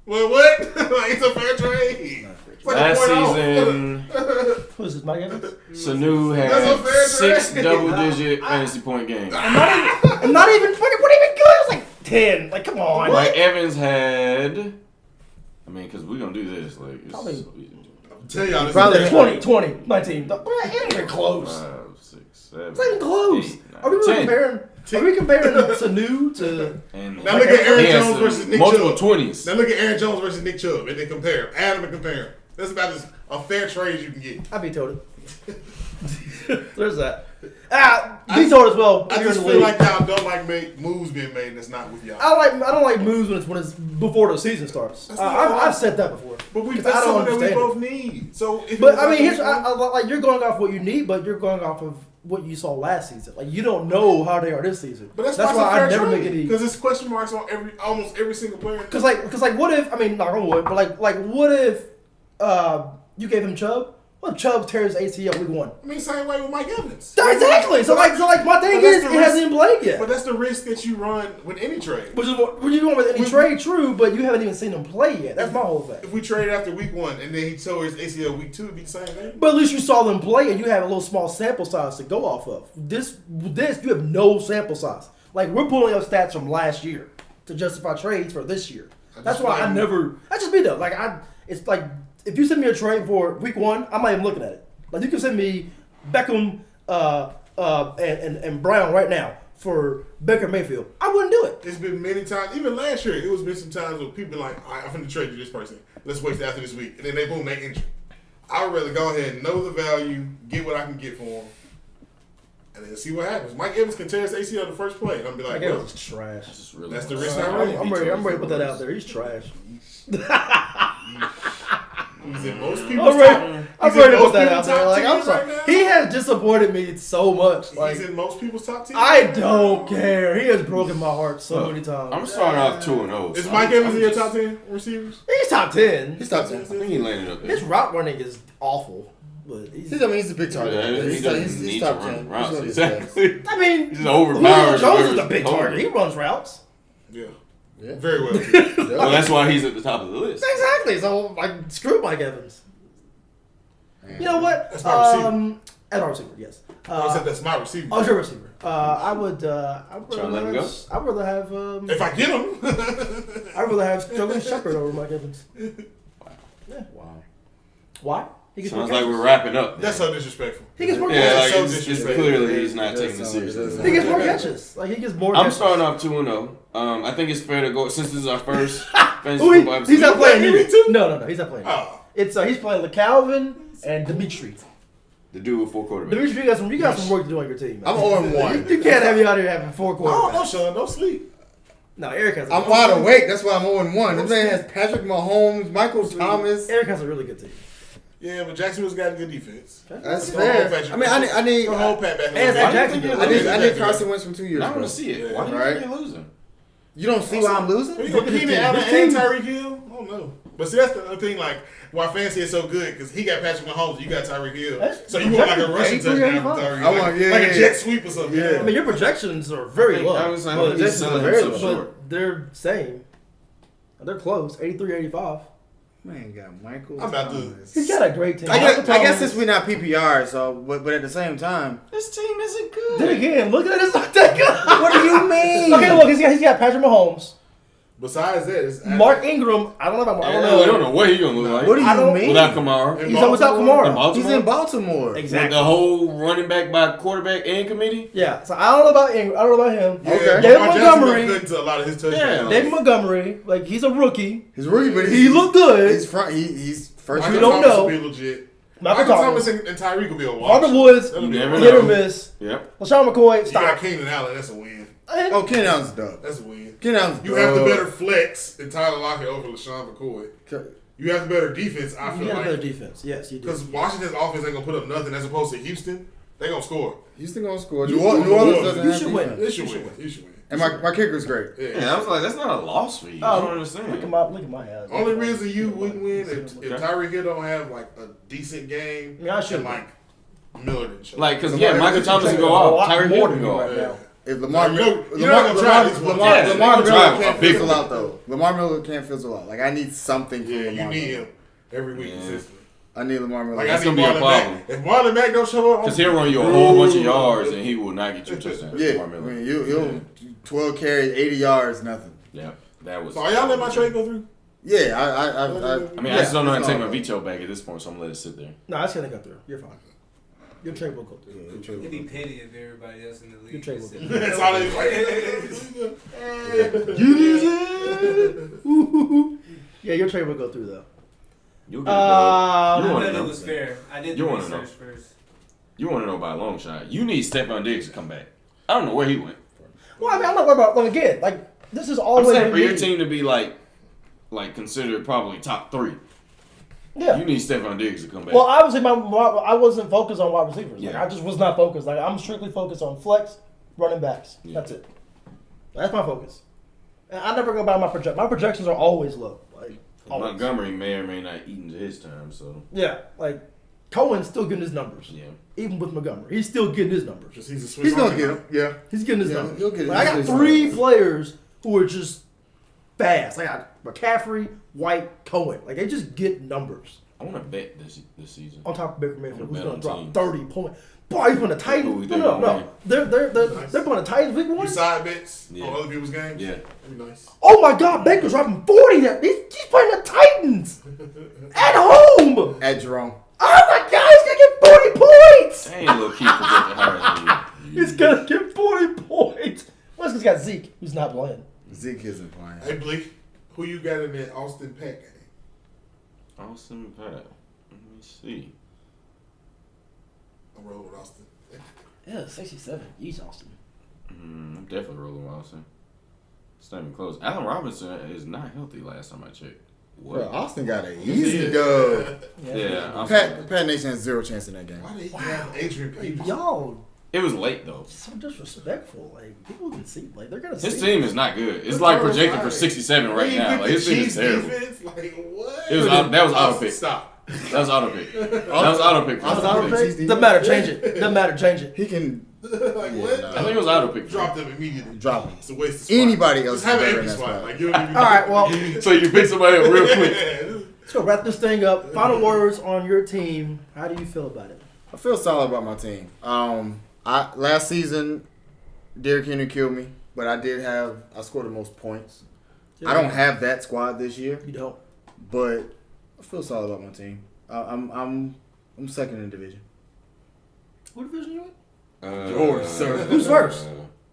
Well, what? Like, it's a fair trade. It's like Last a point off. season, Who is this, Mike Evans? Sanu That's a had fair 6 trade. double-digit fantasy point games. I'm not even. What even good? It's like 10. Like, come on. Mike Evans had. I mean, because we're gonna do this. Like, it's, Probably- Tell y'all this Probably is 20, 19. It ain't even close. 5, 6, 7. It's not even close. 8, 9, Are we really 10. comparing? Are we comparing Sanu to? And Now look at Aaron he has Jones versus Nick multiple Chubb. 20s. Now look at Aaron Jones versus Nick Chubb and then compare them. Add them and compare them. That's about as a fair trade as you can get. I vetoed it. There's that. Vetoed as well. I just feel like y'all don't like moves being made that's not with y'all. I don't like moves when it's before the season starts. That's not right. I've said that before. But Because that's I don't something that we understand both need. So if But I mean, here's like you're going off what you need, but you're going off of what you saw last season. Like you don't know how they are this season. But that's why I never make any. because it's question marks on almost every single player. Because like what if, I mean, not on wood, but like what if you gave him Chubb? What if Chubb tears ACL week 1? I mean, same way with Mike Evans. Exactly. So like my thing But that's is the it hasn't even played yet. But that's the risk that you run with any trade. Which is what you want with any trade, true, but you haven't even seen him play yet. That's my whole thing. If we trade after week 1 and then he tore his ACL week 2, it'd be the same thing. But at least you saw them play and you have a little small sample size to go off of. This you have no sample size. Like we're pulling up stats from last year to justify trades for this year. That's why I never. That's just me though. Like it's like if you send me a trade for week 1, I'm not even looking at it. Like you can send me Beckham and Brown right now for Baker Mayfield. I wouldn't do it. It's been many times, even last year, it was been some times where people been like, all right, I'm going to trade you this person. Let's wait till after this week. And then they boom, they injured. I would rather go ahead and know the value, get what I can get for them, and then see what happens. Mike Evans can tear his ACL the first play. And I'm be like, Mike well, Evans is trash. Just really That's the hard. risk I'm ready to put that out there. He's trash. he's in most people's I'm ready to put that out there. top Like, I'm 10 sorry. right now. He has disappointed me so much. Like, He's in most people's top 10. I don't care. He has broken my heart so many times. I'm starting off 2-0. Is so Mike Evans in your just- top 10 receivers? He's top 10. He's top 10. I think he landed up there. His route running is awful. But He's a big target. Yeah, he he's doesn't need top to run 10. routes. He's one of his Exactly. I mean, He's overpowered. Julio Jones is a whoever's big over. target. He runs routes. Yeah. Yeah. Very well. best. Well, that's why he's at the top of the list. Exactly. So, like, screw Mike Evans. You know what? That's my receiver. As my receiver, yes. I said that's my receiver. Oh, your receiver. I would Trying to let him go? I'd rather have If I get him. I'd rather have Sterling Shepard over Mike Evans. Wow. Why? He gets Sounds more like catches. we're wrapping up. That's so disrespectful. He gets more Yeah, catches. like so it's disrespectful. clearly he's not It does taking it sound like it seriously. does He gets more Yeah. catches. Like he gets more. I'm catches. starting off 2-0. I think it's fair to go since this is our first fantasy Ooh, football he's not episode. playing Me you. too? No, he's not playing. Oh. It's he's playing LeCalvin and Dimitri. The dude with 4 quarterbacks. Dimitri, you got some work to do on your team. Man. I'm 0-1. You can't have you out here having 4 Oh, no, quarterbacks. Sean. Don't sleep. No, Eric has. I'm wide awake. That's why I'm 0-1. This man has Patrick Mahomes, Michael Thomas. Eric has a really good team. Yeah, but Jacksonville's got a good defense. That's Don't hold fair. Patrick- I mean, I need, Don't hold Pat back. And a little Zach bit. Jackson. I need Carson Wentz from 2 years I want ago. to see it. Yeah. Why do you Right. think you're losing? You don't see why I'm losing? You Look got at his Keenan team. Allen His and team- Tyreek Hill? I don't know. But see, that's the other thing, like, why fantasy is so good, because he got Patrick Mahomes, you got Tyreek Hill. That's- So you want like a rushing 83, touchdown from 85. Tyreek. I want- like, yeah, like yeah. a jet sweep or something. Yeah. I mean, your projections are very low. I was but, saying he's selling very himself low. short. but they're same. They're close. 83, 85. Man, got Michael I'm about to- Thomas. He's got a great team. I guess Thomas. since we're not PPR, so but at the same time, This team isn't good. Then again, look at it. It's not that good. what do you mean? Okay, look. He's got Patrick Mahomes, Besides that, it's Mark Ingram. I don't know about. I don't Yeah, know. we don't know what he's gonna look like. What do I don't- you mean? Without Kamara. In He's without Baltimore? In Kamara. Baltimore. He's in Baltimore. With Exactly. the whole running back by quarterback and committee. Yeah. So I don't know about Ingram. I don't know about him. Yeah, Okay. David David Montgomery Montgomery. good to a lot of his touchdowns. Yeah. David Montgomery, like he's a rookie. He's rookie, but He looked good. He's front. He's first. Michael We don't Thomas know. will be legit. Michael Michael Thomas. Thomas and Tyreek will be a watch. Arthur Woods, That'll be You a never watch. hit or know. miss. Yep. LaShawn McCoy, You got stop. Keenan Allen. That's a win. And- Oh, Keenan Allen's dub. That's a win. Keenan Allen's You have the dub. better flex than Tyler Lockett over LaShawn McCoy. You have the better defense, I You feel got a better like. defense. Yes, you do. Because Washington's offense ain't going to put up nothing as opposed to Houston. They going to score. Houston gonna score. You- New Orleans doesn't you have should defense. win. You should win. You should win. And my kicker's great. Yeah, I was like, that's not a loss for you. I don't understand. Look at my ass. Only reason you wouldn't win if Tyreek Hill don't have like a decent game. Yeah, I should. And like Miller didn't show. Like, cause Michael Thomas can go off, Tyreek Hill can go off. now. If Lamar Miller can't fizzle out though. Lamar Miller can't fizzle out. Like I need something from Lamar. You need Miller. him every week consistently. I need Lamar Miller. Like That's I need gonna be a Marlon problem. Mack. If Marlon Mack don't show up, Cause he'll run you a whole bunch of yards and he will not get you a touchdown. Yeah, Lamar I Miller. mean you'll 12 carries, 80 yards, nothing. Yeah, that was. So are y'all letting my trade go through? Yeah, I mean, I just don't know how to take my veto back at this point, so I'm gonna let it sit there. No, that's gonna go through. You're fine. Your trade will go through. It'd be petty if everybody else in the league. Your trade will go said- That's all they Yeah, your trade will go through though. You'll get it, though. I You want thought to it know? was fair. I did You the wanna know. research first. You want to know by a long shot. You need Stephon Diggs to come back. I don't know where he went. Well, I mean, I'm not worried about. Like, again, like this is I'm always. saying for your been- team to be like considered probably top 3. Yeah. You need Stephon Diggs to come back. Well, obviously, I wasn't focused on wide receivers. Like, Yeah. I just was not focused. Like, I'm strictly focused on flex, running backs. Yeah. That's it. That's my focus. And I never go by my project. My projections are always low. Like, always. Montgomery may or may not eat into his time, so Yeah, like Cohen's still getting his numbers. yeah. Even with Montgomery, he's still getting his numbers. He's a Swiss He's gonna Army get knife. him. Yeah. He's getting his Yeah, numbers. he'll get it. Like, I got He's 3 numbers. players who are just fast. I got McCaffrey, White, Cohen. Like, they just get numbers. I want to bet this season. On top of Baker Mayfield, who's Bet going to on drop teams. 30 points. Boy, he's playing the Titans. No. They're playing the Titans week You 1. side bets Yeah. on other people's games? Yeah. That'd be nice. Oh my God, Baker's dropping 40. He's playing the Titans at home. At Jerome. Oh my God, he's going to get 40 points. Dang, little kid projected higher than you. He's going to get 40 points. Well, because he's got Zeke, who's not playing. Zeke isn't playing. Hey, Bleak, who you got in that Austin Peck game? Austin Pat. Let me see. I'm rolling with Austin. Yeah, 67. He's Austin. I'm definitely rolling with Austin. It's not even close. Allen Robinson is not healthy last time I checked. What? Bro, Austin got an easy dub. Yeah. Austin. Pat Nation has 0 chance in that game. Why did he have Adrian Like, Peterson? y'all It was late, though. so disrespectful. Like, people can see. Like, they're going to His see. team is not good. It's like projected for 67 right now. Like, his team is terrible. Defense? Like, what? It was that was auto pick. Stop. That was auto pick. That was auto pick. That's auto Chiefs pick. defense. Doesn't matter. Change it. Doesn't matter. Change it. He can Like, what? nah. I think it was auto pick. Drop them immediately. drop him. It's a waste of spot. Anybody else Just have is an better empty in that spot. spot. Like, you don't even All right, well, So you pick somebody up real quick. Yeah. let's go wrap this thing up. Final words on your team. How do you feel about it? I feel solid about my team. Last season, Derrick Henry killed me, but I scored the most points. I don't have that squad this year, You don't. but I feel solid about my team. I'm second in the division. What division you in? Yours, sir. Who's first?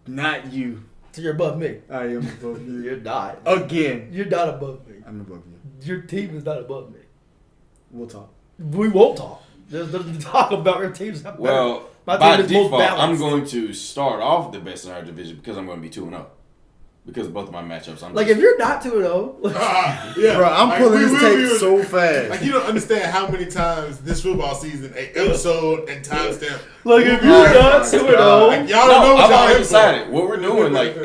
Not you. So you're above me. I am above you. You're not. Again. You're not above me. I'm above you. Your team is not above me. We'll talk. We won't talk. There's nothing to talk about. Your team's not better. Well, My by team is most default, I'm balanced. going to start off the best in our division because I'm going to be 2-0. Because of both of my matchups. Like, if you're not 2-0, Yeah. Bro, I'm Like, pulling we this will tape be- so fast. Like, you don't understand how many times this football season, an episode and timestamp. like if Oh you're my not God. 2-0, Like, y'all don't know what I've y'all already in for. decided what we're doing. Like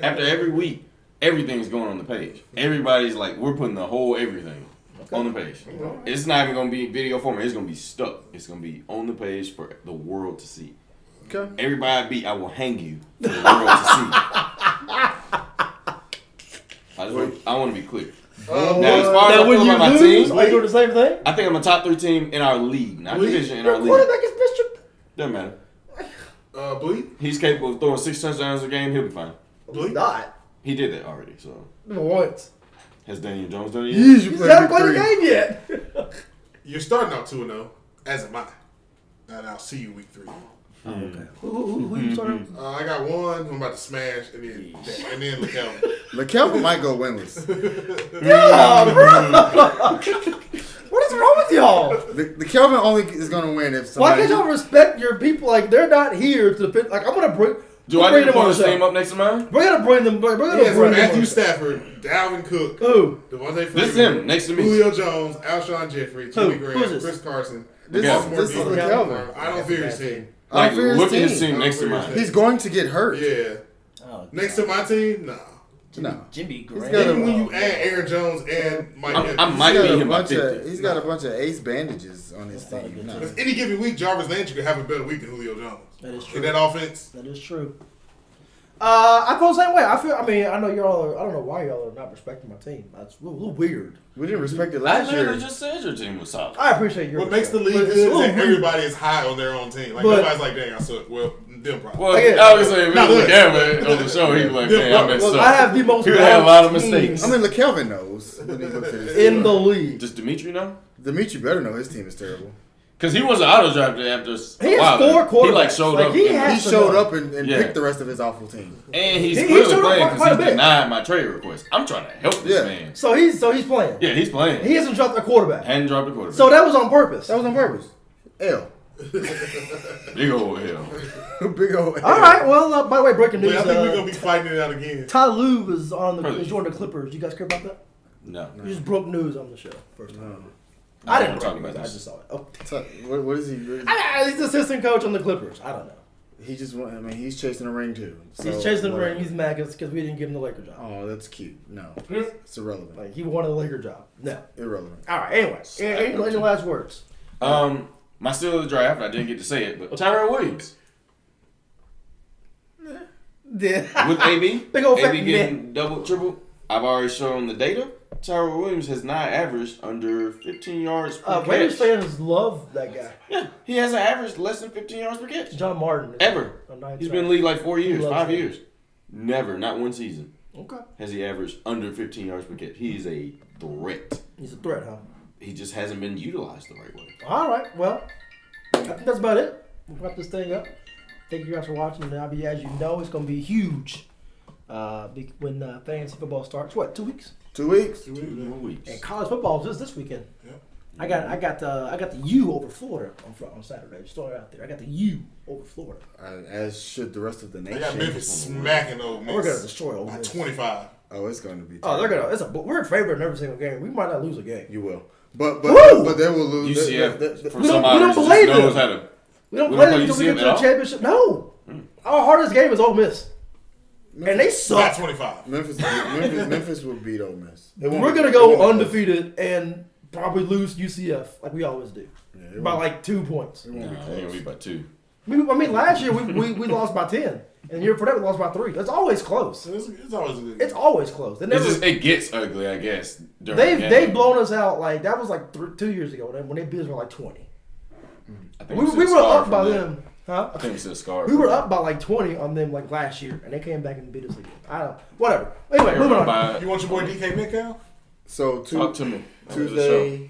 after every week, everything's going on the page. Everybody's like, we're putting the whole everything on the page. It's not even going to be video format. It's going to be stuck. It's going to be on the page for the world to see. Okay. Everybody I beat, I will hang you for the world to see. I want to be clear. Now, as far as I now when feel you about my lose, team, are you doing the same thing? I think I'm a top 3 team in our league, not division, in our Your league. quarterback is Mr. Doesn't matter. Bleak? He's capable of throwing 6 touchdowns a game. He'll be fine. Bleak? Not. He did that already. So Once. has Daniel Jones done it yet? You He's haven't played the game yet. You're starting out 2-0, as am I. And I'll see you week 3. Oh, okay. Who you starting? I got one who I'm about to smash, and then look out. LeKelvin might go winless. Yeah, bro. What is wrong with y'all? The Kelvin only is going to win if Why somebody. can't y'all respect your people? Like, they're not here to defend. Like, I'm gonna bring. Do we'll I bring need to them on put the his name show. up next to mine? We're gonna bring them. We're gonna He has bring them. Matthew on. Stafford, Dalvin Cook, Who? Devontae This is Freeman, him next to me. Julio Jones, Alshon Jeffrey, Jimmy Who? Graham, Who's this? Chris Carson. This Okay. is LeKelvin. I don't fear his team. Like, I fear his look at his team. team next to mine. He's going to get hurt. Yeah. Oh Next to my team, nah. No. Jimmy Graham. got Even when you add Aaron Jones and Mike Evans. I might be him by 50. He's got a bunch of ace bandages on his team. No. Because any given week, Jarvis Landry could have a better week than Julio Jones. That is true. In that offense. That is true. I feel the same way. I know y'all are, I don't know why y'all are not respecting my team. That's a little weird. We didn't respect it I last year. literally just said your team was solid. I appreciate your What makes the respect, league but good it's a is little that weird. everybody is high on their own team. Like, But- nobody's like, dang, I suck. Well, them problems. Well, Again, I was saying, no, look look. at on the show. He was like, man, I messed Look, up. I have the most He had a lot of balanced mistakes. I mean, LaKelvin knows when he looks at his in team. the league. Does Dimitri know? Dimitri better know his team is terrible. Because he wasn't auto drafted after He a while. has 4 quarterbacks. He like showed Like, up. he and- has- He showed know. up and Yeah. picked the rest of his awful team. And he's He clearly showed up playing quite because a he bit. denied my trade request. I'm trying to help this Yeah. man. So he's playing. Yeah, he's playing. He hasn't dropped a quarterback. Hadn't dropped a quarterback. So that was on purpose. That was on purpose. L. Big old hell. Big old L. All right. Well, by the way, breaking news. Wait, I think we're going to be fighting it out again. Ty Lue is on the Probably. is joining the Clippers. You guys care about that? No. You just broke news on the show first time. No. I didn't I'm talk talking about about it. I this. just saw it. Oh. So, what is he? He's the assistant coach on the Clippers. I don't know. He just want. I mean, he's chasing a ring too. He's So, chasing the what- ring. He's mad because we didn't give him the Laker job. Oh, that's cute. No, it's irrelevant. Like he wanted the Laker job. No. Irrelevant. All right. Anyway, any last words? My steal of the draft, I didn't get to say it, but Tyrell Williams. Yeah. With AB, Big old fat AB getting double, triple. I've already shown the data. Tyrell Williams has not averaged under 15 yards per Raiders catch. fans love that guy, Yeah, he hasn't averaged less than 15 yards per catch. John Martin. Ever. He's been in the league like 4 years, loves 5 him. years. Never, not one season, Okay. has he averaged under 15 yards per catch. He is a threat. He's a threat, huh? He just hasn't been utilized the right way. All right. Well, I think that's about it. We'll wrap this thing up. Thank you guys for watching. And as you know, it's going to be huge when fantasy football starts. What, 2 weeks? 2 weeks. 2 more weeks. And college football is just this weekend. Yep. I got the U over Florida on Saturday. Just throwing it out there. I got the U over Florida. As should the rest of the I nation. got Memphis smacking Ole Miss. We're gonna destroy Ole by Miss. 25. Oh, it's going to be. Oh, they're terrible. gonna. We're in favor in every single game. We might not lose a game. You will. But Woo! they will lose. UCF, for we some don't odd reason, believe just knows him. how to. We don't We play don't them play until we get UCF to the at all? championship. No. Our hardest game is Ole Miss, and they By suck. 25. Memphis will beat Ole Miss. They won't We're be- gonna they go won't be undefeated and probably lose UCF like we always do close. Yeah, by like 2 points. it No, won't be they're close. gonna be by 2. I mean, last year we lost by 10, and the year before that we lost by 3. That's always close. So it's always a good. It's always close. They never. It gets ugly, I guess. during the game. They've blown us out like that was like 2 years ago when they beat us by like 20. I think We still were scarred up from by that. them, huh? I think we still scarred. We from were that. up by like 20 on them like last year, and they came back and beat us again. I don't. Whatever. Anyway, They moving were on. by- You want your boy DK Metcalf? So Talk to me. That was the show. Tuesday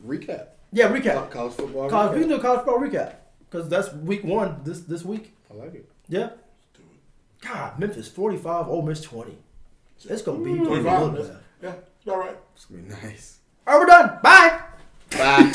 recap. Yeah, recap. College football. College, we recap. can do a college football recap because that's week 1 this week. I like it. Yeah. God, Memphis 45, Ole Miss 20. It's gonna be 25. good. Yeah, it's all right. It's gonna be nice. All right, we're done. Bye. Bye.